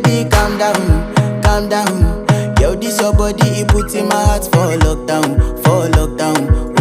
baby, calm down, calm down. Yo, this your body, it puts in my heart for lockdown, for lockdown,